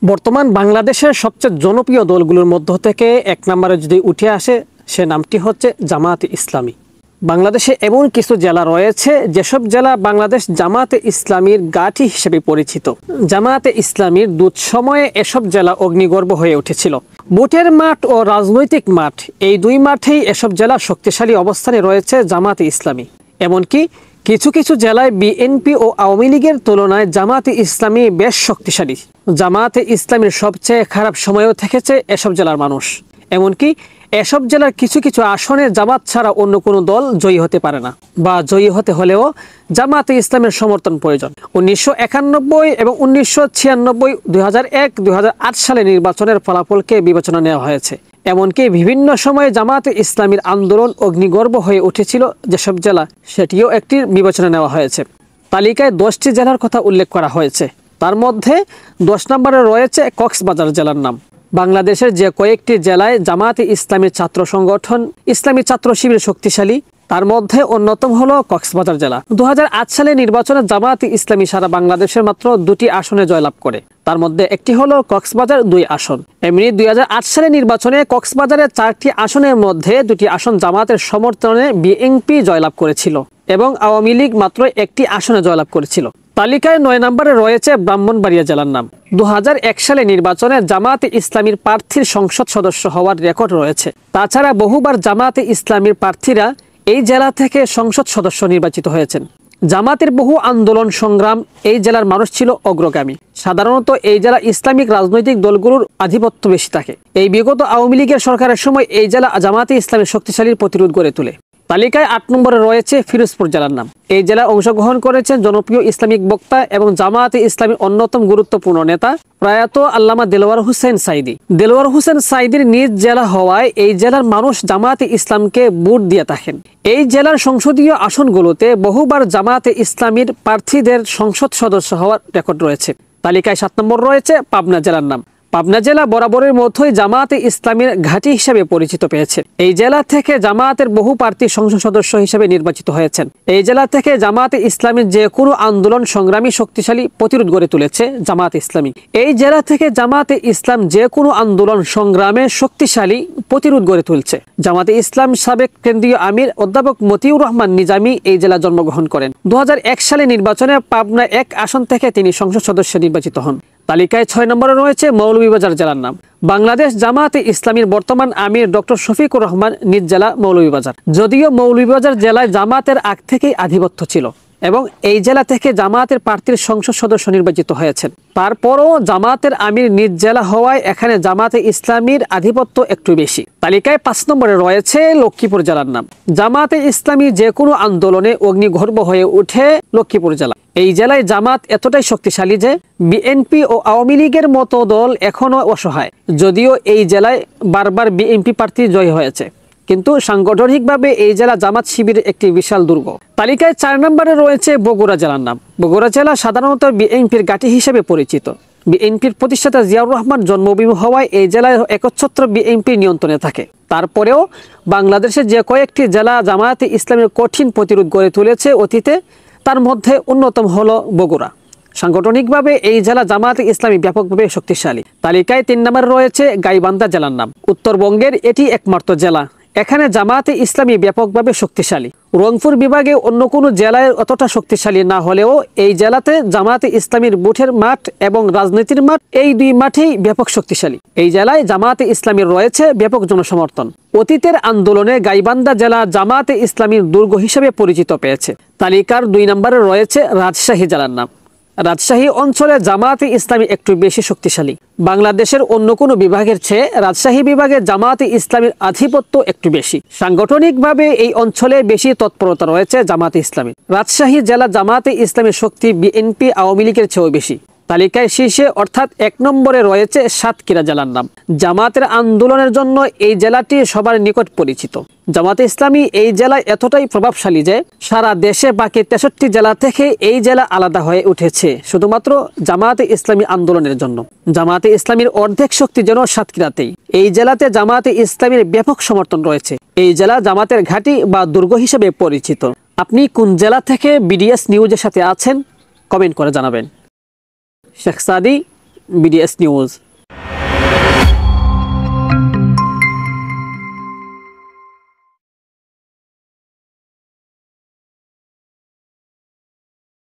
বর্তমান বাংলাদেশের সবচেয়ে জনপ্রিয় দলগুলোর মধ্য থেকে এক নম্বরে যদি উঠে আসে সে নামটি হচ্ছে জামায়াতে ইসলামী। বাংলাদেশে এমন কিছু জেলা রয়েছে যেসব জেলা বাংলাদেশ জামায়াতে ইসলামীর ঘাঁটি হিসেবে পরিচিত। জামায়াতে ইসলামীর দুঃসময়ে এসব জেলা অগ্নিগর্ভ হয়ে উঠেছিল। ভোটের মাঠ ও রাজনৈতিক মাঠ এই দুই মাঠেই এসব জেলা শক্তিশালী অবস্থানে রয়েছে জামায়াতে ইসলামী। এমনকি কিছু কিছু জেলায় বিএনপি ও আওয়ামী লীগের তুলনায় জামায়াতে ইসলামী বেশ শক্তিশালী। জামায়াতে ইসলামীর সবচেয়ে খারাপ সময়ও থেকেছে এসব জেলার মানুষ। এমনকি এসব জেলার কিছু কিছু আসনে জামাত ছাড়া অন্য কোনো দল জয়ী হতে পারে না, বা জয়ী হতে হলেও জামায়াতে ইসলামের সমর্থন প্রয়োজন। 1991 এবং 1996, 2001, 2008 সালে নির্বাচনের ফলাফলকে বিবেচনা নেওয়া হয়েছে। এমনকি বিভিন্ন সময়ে জামায়াতে ইসলামীর আন্দোলন অগ্নিগর্ভ হয়ে উঠেছিল যেসব জেলা, সেটিও একটি বিবেচনা নেওয়া হয়েছে। তালিকায় 10টি জেলার কথা উল্লেখ করা হয়েছে। তার মধ্যে 10 নম্বরে রয়েছে কক্সবাজার জেলার নাম। বাংলাদেশের যে কয়েকটি জেলায় জামায়াতে ইসলামী ছাত্র সংগঠন ইসলামী ছাত্র শিবির শক্তিশালী, তার মধ্যে অন্যতম হলো কক্সবাজার জেলা। 2008 সালে নির্বাচনে জামায়াতে ইসলামী সারা বাংলাদেশের মাত্র 2টি আসনে জয়লাভ করে। তার মধ্যে একটি হলো কক্সবাজার 2 আসন। এমনি 2008 সালে নির্বাচনে কক্সবাজারের 4টি আসনের মধ্যে 2টি আসন জামায়াতের সমর্থনে বিএনপি জয়লাভ করেছিল এবং আওয়ামী লীগ মাত্র 1টি আসনে জয়লাভ করেছিল। তালিকায় 9 নম্বরে রয়েছে ব্রাহ্মণবাড়িয়া জেলার নাম। 2001 সালে নির্বাচনে জামায়াতে ইসলামীর প্রার্থীর সংসদ সদস্য হওয়ার রেকর্ড রয়েছে। তাছাড়া বহুবার জামায়াতে ইসলামীর প্রার্থীরা এই জেলা থেকে সংসদ সদস্য নির্বাচিত হয়েছেন। জামাতের বহু আন্দোলন সংগ্রাম এই জেলার মানুষ ছিল অগ্রগামী। সাধারণত এই জেলা ইসলামিক রাজনৈতিক দলগুলোর আধিপত্য বেশি থাকে। এই বিগত আওয়ামী লীগের সরকারের সময় এই জেলা জামায়াতে ইসলামের শক্তিশালীর প্রতিরোধ গড়ে তোলে। তালিকায় 8 নম্বরে রয়েছে ফিরোজপুর জেলার নাম। এই জেলায় অংশগ্রহণ করেছেন জনপ্রিয় ইসলামিক বক্তা এবং জামায়াতে ইসলামীর অন্যতম গুরুত্বপূর্ণ নেতা প্রয়াত আল্লামা দেলোয়ার হোসেন সাঈদী। দেলোয়ার হোসেন সাঈদীর নিজ জেলা হওয়ায় এই জেলার মানুষ জামায়াতে ইসলামকে ভোট দিয়ে থাকেন। এই জেলার সংসদীয় আসনগুলোতে বহুবার জামায়াতে ইসলামীর প্রার্থীদের সংসদ সদস্য হওয়ার রেকর্ড রয়েছে। তালিকায় 7 নম্বর রয়েছে পাবনা জেলার নাম। পাবনা জেলা বরাবরের মতোই জামায়াতে ইসলামীর ঘাঁটি হিসেবে পরিচিত পেয়েছে। এই জেলা থেকে জামায়াতের বহু প্রার্থী সংসদ সদস্য হিসেবে নির্বাচিত হয়েছেন। এই জেলা থেকে জামায়াতে ইসলামীর যে কোনো আন্দোলন সংগ্রামী শক্তিশালী প্রতিরোধ গড়ে তুলেছে জামায়াতে ইসলামী। এই জেলা থেকে জামায়াতে ইসলাম যে কোনো আন্দোলন সংগ্রামে শক্তিশালী প্রতিরোধ গড়ে তুলছে। জামায়াতে ইসলাম সাবেক কেন্দ্রীয় আমির অধ্যাপক মতিউর রহমান নিজামী এই জেলা জন্মগ্রহণ করেন। 2001 সালে নির্বাচনে পাবনা 1 আসন থেকে তিনি সংসদ সদস্য নির্বাচিত হন। তালিকায় 6 নম্বরে রয়েছে মৌলভীবাজার জেলার নাম। বাংলাদেশ জামায়াতে ইসলামীর বর্তমান আমির ডক্টর শফিকুর রহমান নিজ জেলা মৌলভীবাজার। যদিও মৌলভীবাজার জেলায় জামায়াতের আগ থেকেই আধিপত্য ছিল এবং এই জেলা থেকে জামায়াতের প্রার্থীর সংসদ সদস্য নির্বাচিত হয়েছেন, তারপরও জামায়াতের আমির নিজ জেলা হওয়ায় এখানে জামায়াতে ইসলামীর আধিপত্য একটু বেশি। তালিকায় 5 নম্বরে রয়েছে লক্ষ্মীপুর জেলার নাম। জামায়াতে ইসলামী যে কোনো আন্দোলনে অগ্নিগর্ভ হয়ে উঠে লক্ষ্মীপুর জেলা। এই জেলায় জামাত এতটাই শক্তিশালী যে বিএনপি ও আওয়ামী লীগের মতো দল এখনো অসহায়। যদিও এই জেলায় বারবার বিএনপি প্রার্থী জয় হয়েছে, কিন্তু সাংগঠনিকভাবে এই জেলা জামাত শিবিরের একটি বিশাল দুর্গ। তালিকায় 4 নম্বরে রয়েছে বগুড়া জেলার নাম। বগুড়া জেলা সাধারণত বিএনপির ঘাঁটি হিসেবে পরিচিত। বিএনপির প্রতিষ্ঠাতা জিয়াউর রহমান জন্মভূমি হওয়ায় এই জেলায় একচ্ছত্র বিএনপি নিয়ন্ত্রণে থাকে। তারপরেও বাংলাদেশের যে কয়েকটি জেলা জামায়াতে ইসলামের কঠিন প্রতিরোধ গড়ে তুলেছে অতীতে, তার মধ্যে অন্যতম হলো বগুড়া। সাংগঠনিকভাবে এই জেলা জামায়াতে ইসলামী ব্যাপকভাবে শক্তিশালী। তালিকায় 3 নম্বরে রয়েছে গাইবান্ধা জেলার নাম। উত্তরবঙ্গের এটি একমাত্র জেলা, এখানে জামায়াতে ইসলামী ব্যাপকভাবে শক্তিশালী। রংপুর বিভাগে অন্য কোনো জেলায় অতটা শক্তিশালী না হলেও এই জেলাতে জামায়াতে ইসলামীর ভোটের মাঠ এবং রাজনীতির মাঠ এই 2 মাঠেই ব্যাপক শক্তিশালী। এই জেলায় জামায়াতে ইসলামীর রয়েছে ব্যাপক জনসমর্থন। অতীতের আন্দোলনে গাইবান্ধা জেলা জামায়াতে ইসলামীর দুর্গ হিসেবে পরিচিত পেয়েছে। তালিকার 2 নম্বরে রয়েছে রাজশাহী জেলার নাম। রাজশাহী অঞ্চলে জামায়াতে ইসলামী একটু বেশি শক্তিশালী। বাংলাদেশের অন্য কোনো বিভাগের চেয়ে রাজশাহী বিভাগে জামায়াতে ইসলামীর আধিপত্য একটু বেশি। সাংগঠনিকভাবে এই অঞ্চলে বেশি তৎপরতা রয়েছে জামায়াতে ইসলামী। রাজশাহী জেলা জামায়াতে ইসলামীর শক্তি বিএনপি আওয়ামী লীগের চেয়েও বেশি। তালিকায় শীর্ষে অর্থাৎ 1 নম্বরে রয়েছে সাতক্ষীরা জেলার নাম। জামায়াতের আন্দোলনের জন্য এই জেলাটি সবার নিকট পরিচিত। জামায়াতে ইসলামী এই জেলায় এতটাই প্রভাবশালী যে সারা দেশে বাকি 63 জেলা থেকে এই জেলা আলাদা হয়ে উঠেছে শুধুমাত্র জামায়াতে ইসলামী আন্দোলনের জন্য। জামায়াতে ইসলামীর অর্ধেক শক্তি যেন সাতক্ষীরাতেই। এই জেলাতে জামায়াতে ইসলামীর ব্যাপক সমর্থন রয়েছে। এই জেলা জামাতের ঘাঁটি বা দুর্গ হিসেবে পরিচিত। আপনি কোন জেলা থেকে বিডিএস নিউজের সাথে আছেন কমেন্ট করে জানাবেন। শেখ সাদি, বিডিএস নিউজ।